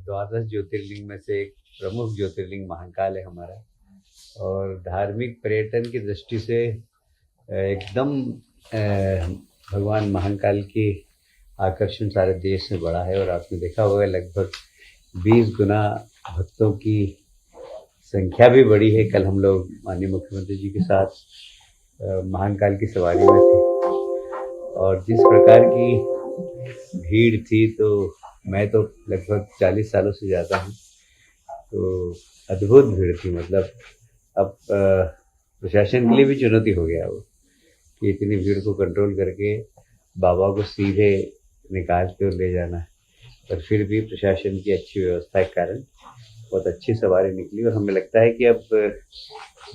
द्वादश ज्योतिर्लिंग में से एक प्रमुख ज्योतिर्लिंग महाकाल है हमारा। और धार्मिक पर्यटन की दृष्टि से एकदम भगवान महाकाल की आकर्षण सारे देश में बढ़ा है। और आपने देखा होगा लगभग 20 गुना भक्तों की संख्या भी बढ़ी है। कल हम लोग माननीय मुख्यमंत्री जी के साथ महाकाल की सवारी में थे और जिस प्रकार की भीड़ थी, तो मैं तो लगभग 40 सालों से जाता हूँ, तो अद्भुत भीड़ थी। मतलब अब प्रशासन के लिए भी चुनौती हो गया वो कि इतनी भीड़ को कंट्रोल करके बाबा को सीधे निकाल के ले जाना है। पर फिर भी प्रशासन की अच्छी व्यवस्था के कारण बहुत अच्छी सवारी निकली और हमें लगता है कि अब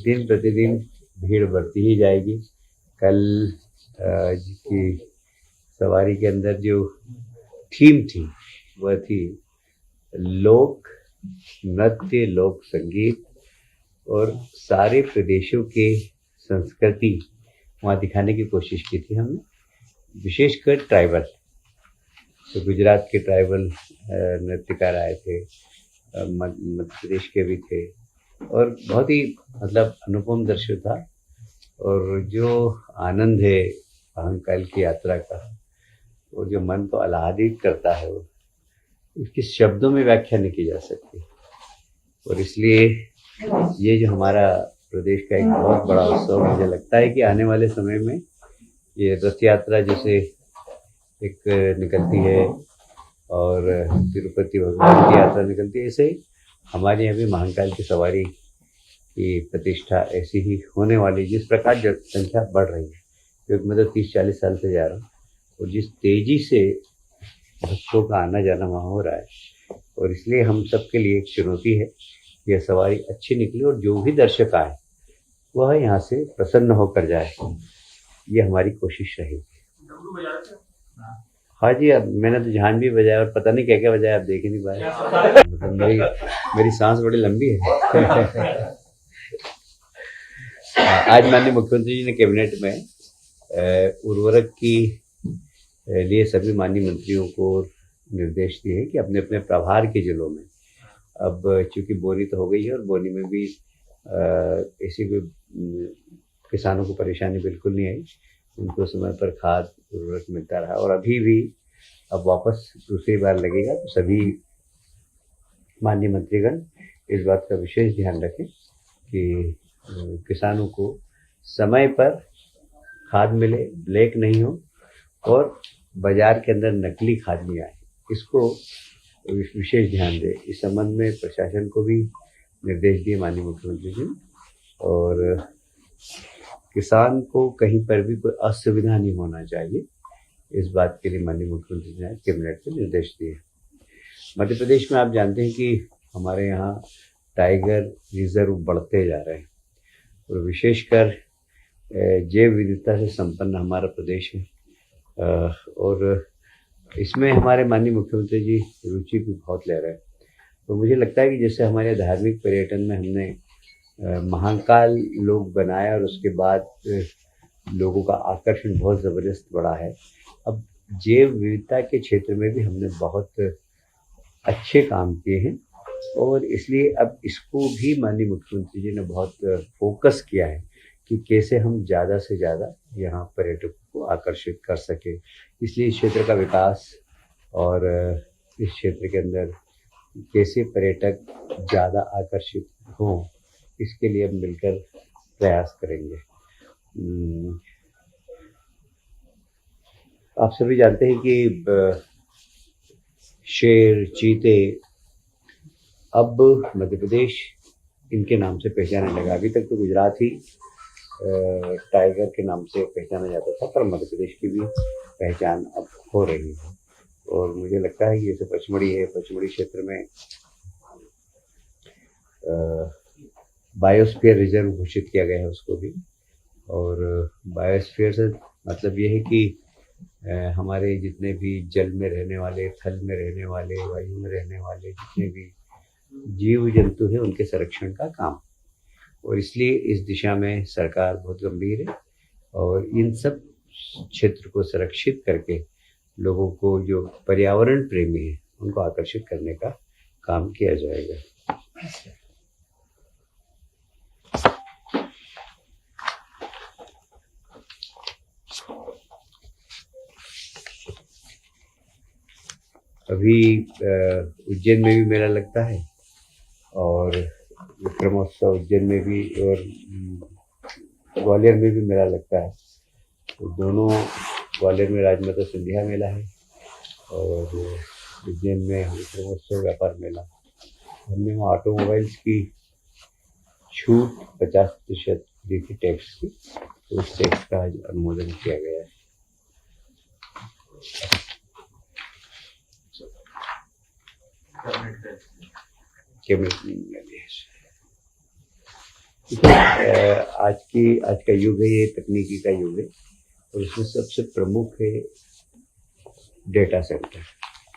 दिन प्रतिदिन भीड़ बढ़ती ही जाएगी। कल की सवारी के अंदर जो थीम थी वह थी लोक नृत्य, लोक संगीत और सारे प्रदेशों के संस्कृति वहाँ दिखाने की कोशिश की थी हमने, विशेषकर ट्राइबल। तो गुजरात के ट्राइबल नृत्यकार आए थे, मध्य प्रदेश के भी थे और बहुत ही मतलब अनुपम दृश्य था। और जो आनंद है महाकाल की यात्रा का, वो जो मन को आह्लादित करता है, वो उसके शब्दों में व्याख्या नहीं की जा सकती। और इसलिए ये जो हमारा प्रदेश का एक बहुत बड़ा उत्सव, मुझे लगता है कि आने वाले समय में ये रथ यात्रा जैसे एक निकलती है और तिरुपति भगवान की यात्रा निकलती है, ऐसे ही हमारे यहाँ भी महाकाल की सवारी की प्रतिष्ठा ऐसी ही होने वाली। जिस प्रकार जनसंख्या बढ़ रही है, क्योंकि मैं तो 30-40 साल से जा रहा हूँ, और जिस तेजी से भक्तों का आना जाना वहाँ हो रहा है, और इसलिए हम सबके लिए एक चुनौती है यह सवारी अच्छी निकली और जो भी दर्शक आए वह यहाँ से प्रसन्न होकर जाए, ये हमारी कोशिश रहेगी। हाँ जी, अब मैंने तो झान भी बजाया और पता नहीं क्या क्या बजाया, आप देख ही नहीं पाए। मतलब मेरी सांस बड़ी लंबी है। आज माननीय मुख्यमंत्री जी ने कैबिनेट में उर्वरक की लिए सभी माननीय मंत्रियों को निर्देश दिए कि अपने अपने प्रभार के जिलों में, अब चूंकि बोनी तो हो गई है और बोनी में भी ऐसी कोई किसानों को परेशानी बिल्कुल नहीं आई, उनको समय पर खाद उर्वरक मिलता रहा। और अभी भी अब वापस दूसरी बार लगेगा, तो सभी माननीय मंत्रीगण इस बात का विशेष ध्यान रखें कि किसानों को समय पर खाद मिले, ब्लैक नहीं हो और बाजार के अंदर नकली खाद नहीं आए, इसको विशेष ध्यान दें। इस संबंध में प्रशासन को भी निर्देश दिए माननीय मुख्यमंत्री जी, और किसान को कहीं पर भी कोई असुविधा नहीं होना चाहिए, इस बात के लिए माननीय मुख्यमंत्री जी ने कैबिनेट में निर्देश दिए। मध्य प्रदेश में आप जानते हैं कि हमारे यहाँ टाइगर रिजर्व बढ़ते जा रहे हैं और विशेषकर जैव विविधता से संपन्न हमारा प्रदेश है, और इसमें हमारे माननीय मुख्यमंत्री जी रुचि भी बहुत ले रहे हैं। तो मुझे लगता है कि जैसे हमारे धार्मिक पर्यटन में हमने महाकाल लोक बनाया और उसके बाद लोगों का आकर्षण बहुत ज़बरदस्त बढ़ा है, अब जैव विविधता के क्षेत्र में भी हमने बहुत अच्छे काम किए हैं और इसलिए अब इसको भी माननीय मुख्यमंत्री जी ने बहुत फोकस किया है कि कैसे हम ज़्यादा से ज़्यादा यहाँ पर्यटकों को आकर्षित कर सके। इसलिए इस क्षेत्र का विकास और इस क्षेत्र के अंदर कैसे पर्यटक ज़्यादा आकर्षित हों, इसके लिए हम मिलकर प्रयास करेंगे। आप सभी जानते हैं कि शेर, चीते अब मध्य प्रदेश इनके नाम से पहचानने लगा। अभी तक तो गुजरात ही टाइगर के नाम से पहचाना जाता था, पर मध्य प्रदेश की भी पहचान अब हो रही है। और मुझे लगता है कि जैसे पचमढ़ी है, पचमढ़ी क्षेत्र में बायोस्फीयर रिजर्व घोषित किया गया है उसको भी। और बायोस्फीयर से मतलब ये है कि हमारे जितने भी जल में रहने वाले, थल में रहने वाले, वायु में रहने वाले जितने भी जीव जंतु हैं, उनके संरक्षण का काम। और इसलिए इस दिशा में सरकार बहुत गंभीर है और इन सब क्षेत्र को संरक्षित करके लोगों को, जो पर्यावरण प्रेमी हैं, उनको आकर्षित करने का काम किया जाएगा। अभी उज्जैन में भी मेला लगता है और विक्रमोत्सव उज्जैन में भी और ग्वालियर में भी मेला लगता है। तो दोनों, ग्वालियर में राजमाता सिंधिया मेला है और उज्जैन में विक्रमोत्सव व्यापार मेला। हमने वहाँ ऑटोमोबाइल्स की छूट 50% दी थी टैक्स की, तो उस टैक्स का अनुमोदन किया गया है। कैबिनेट आज का युग है, ये तकनीकी का युग है और इसमें सबसे प्रमुख है डेटा सेंटर,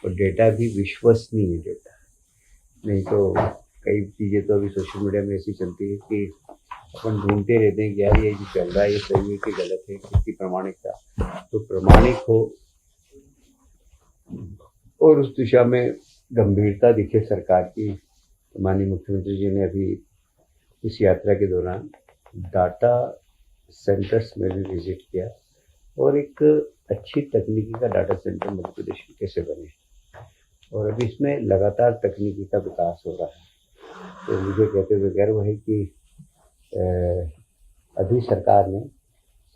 और डेटा भी विश्वसनीय डेटा। नहीं तो कई चीज़ें तो अभी सोशल मीडिया में ऐसी चलती है कि अपन ढूंढते रहते हैं कि यार ये जो चल रहा है ये सही है कि गलत है, किसकी प्रामाणिकता। तो प्रामाणिक हो और उस दिशा में गंभीरता दिखे सरकार की। तो माननीय मुख्यमंत्री जी ने अभी इस यात्रा के दौरान डाटा सेंटर्स में भी विजिट किया और एक अच्छी तकनीकी का डाटा सेंटर मध्य प्रदेश में कैसे बने, और अभी इसमें लगातार तकनीकी का विकास हो रहा है। तो मुझे कहते हुए गर्व है कि अभी सरकार ने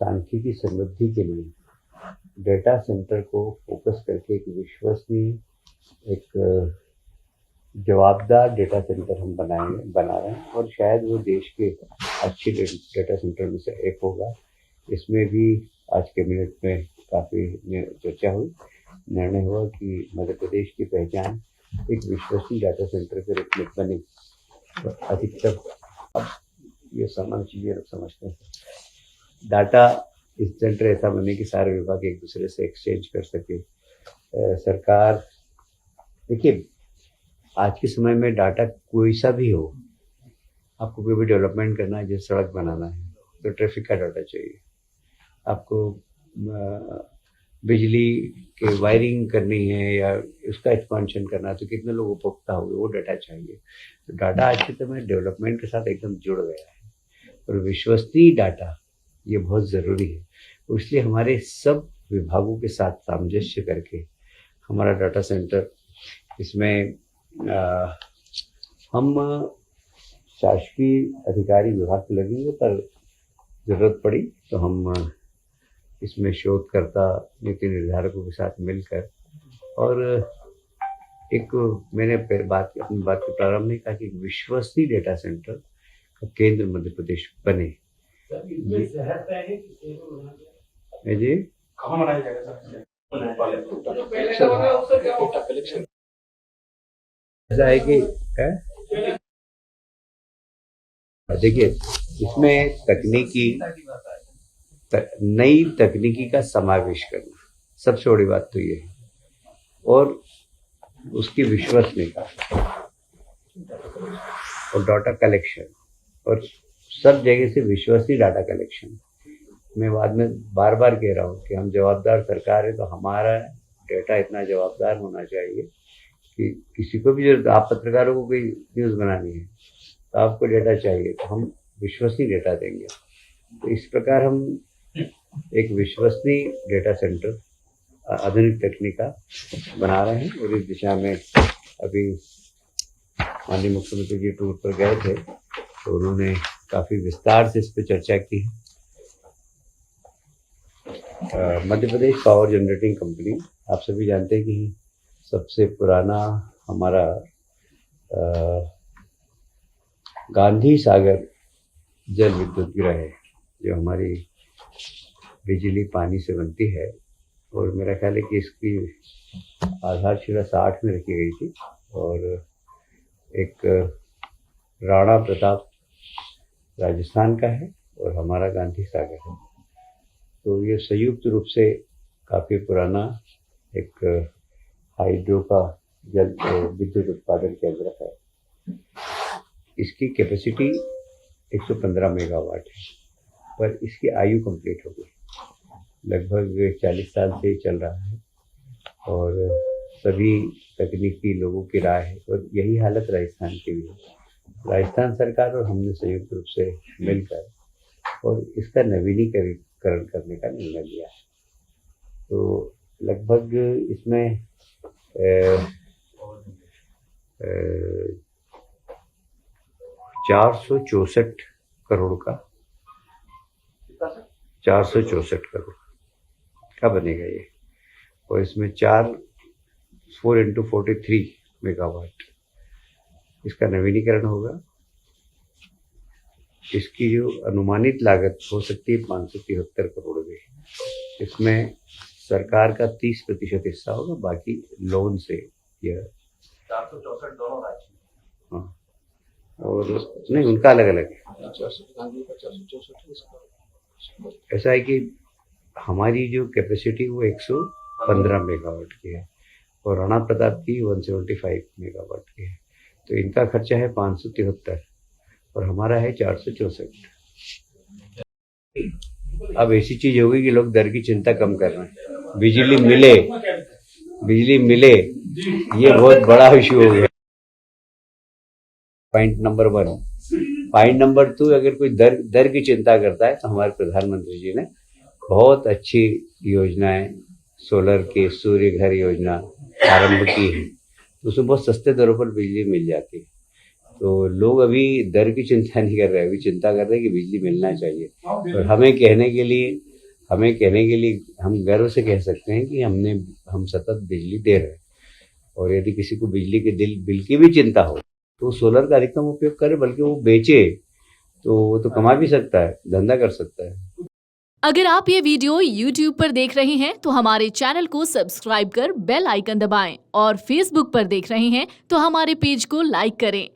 सांख्यिकी समृद्धि के लिए डेटा सेंटर को फोकस करके एक विश्वसनीय, एक जवाबदार डेटा सेंटर हम बना रहे हैं और शायद वो देश के अच्छे डेटा सेंटर में से एक होगा। इसमें भी आज कैबिनेट में काफ़ी चर्चा हुई, निर्णय हुआ कि मध्य प्रदेश की पहचान एक विश्वसनीय डाटा सेंटर के रूप में बने। तो अधिकतर अब ये सामान्य चीज़ें लोग समझते हैं, डाटा इस सेंटर ऐसा बने कि सारे विभाग एक दूसरे से एक्सचेंज कर सके। सरकार, देखिए आज के समय में डाटा कोई सा भी हो, आपको कोई भी डेवलपमेंट करना है, जैसे सड़क बनाना है तो ट्रैफिक का डाटा चाहिए, आपको बिजली के वायरिंग करनी है या उसका एक्सपांशन करना है तो कितने लोग उपभोक्ता होंगे, वो डाटा चाहिए। तो डाटा आज के समय डेवलपमेंट के साथ एकदम जुड़ गया है और विश्वसनीय डाटा ये बहुत ज़रूरी है। तो इसलिए हमारे सब विभागों के साथ सामंजस्य करके हमारा डाटा सेंटर, इसमें हम शासकीय अधिकारी विभाग के लगेंगे, पर ज़रूरत पड़ी तो हम इसमें शोधकर्ता, नीति निर्धारकों के साथ मिलकर, और एक मैंने अपनी बात के प्रारंभ में कहा कि विश्वसनीय डेटा सेंटर का केंद्र मध्य प्रदेश बने। जी कहाँ बनाया जाएगा सर? ऐसा है कि देखिए इसमें नई तकनीकी का समावेश करना सबसे बड़ी बात तो ये है, और उसकी विश्वसनीयता और डाटा कलेक्शन, और सब जगह से विश्वसनीय डाटा कलेक्शन। मैं बाद में बार बार कह रहा हूँ कि हम जवाबदार सरकार है, तो हमारा डेटा इतना जवाबदार होना चाहिए कि किसी को भी जरूरत, आप पत्रकारों को कोई न्यूज़ बनानी है तो आपको डेटा चाहिए, तो हम विश्वसनीय डेटा देंगे। तो इस प्रकार हम एक विश्वसनीय डेटा सेंटर आधुनिक तकनीक का बना रहे हैं, और इस दिशा में अभी माननीय मुख्यमंत्री जी टूर पर गए थे तो उन्होंने काफ़ी विस्तार से इस पर चर्चा की है। Madhya Pradesh power generating company, आप सभी जानते हैं कि सबसे पुराना हमारा गांधी सागर जल विद्युत गृह है, जो हमारी बिजली पानी से बनती है, और मेरा ख्याल है कि इसकी आधारशिला 60 में रखी गई थी, और एक राणा प्रताप राजस्थान का है और हमारा गांधी सागर है। तो ये संयुक्त रूप से काफ़ी पुराना एक हाइड्रो का जल विद्युत उत्पादन केंद्र है। इसकी कैपेसिटी 115 मेगावाट है, पर इसकी आयु कंप्लीट हो गई, लगभग 40 साल से चल रहा है, और सभी तकनीकी लोगों की राय है और यही हालत राजस्थान की भी है। राजस्थान सरकार और हमने संयुक्त रूप से मिलकर और इसका नवीनीकरण करने का निर्णय लिया है। तो लगभग इसमें 464 करोड़ का 464 करोड़ का बनेगा ये, और इसमें 4 into 43 मेगावाट इसका नवीनीकरण होगा। इसकी जो अनुमानित लागत हो सकती है 573 करोड़ में। इसमें सरकार का 30% हिस्सा होगा, बाकी लोन से यह 464 दोनों राज्य। हाँ, और नहीं उनका अलग अलग है। ऐसा है कि हमारी जो कैपेसिटी वो 115 मेगावाट की है और राणा प्रताप की 175 मेगावाट की है। तो इनका खर्चा है 573 और हमारा है 464। अब ऐसी चीज होगी कि लोग दर की चिंता कम कर रहे हैं। बिजली मिले ये बहुत बड़ा इशू हो गया। Point number 1। पॉइंट नंबर 2, अगर कोई दर की चिंता करता है तो हमारे प्रधानमंत्री जी ने बहुत अच्छी योजनाएं सोलर की, सूर्य घर योजना आरंभ की है, तो उसमें बहुत सस्ते दरों पर बिजली मिल जाती है। तो लोग अभी दर की चिंता नहीं कर रहे, अभी चिंता कर रहे हैं कि बिजली मिलना चाहिए। और हमें कहने के लिए हम गर्व से कह सकते हैं कि हम सतत बिजली दे रहे हैं। और यदि किसी को बिजली के बिल की भी चिंता हो तो सोलर का अधिकतम उपयोग करे, बल्कि वो बेचे तो वो तो कमा भी सकता है, धंधा कर सकता है। अगर आप ये वीडियो YouTube पर देख रहे हैं तो हमारे चैनल को सब्सक्राइब कर बेल आइकन दबाएं, और Facebook पर देख रहे हैं तो हमारे पेज को लाइक करें।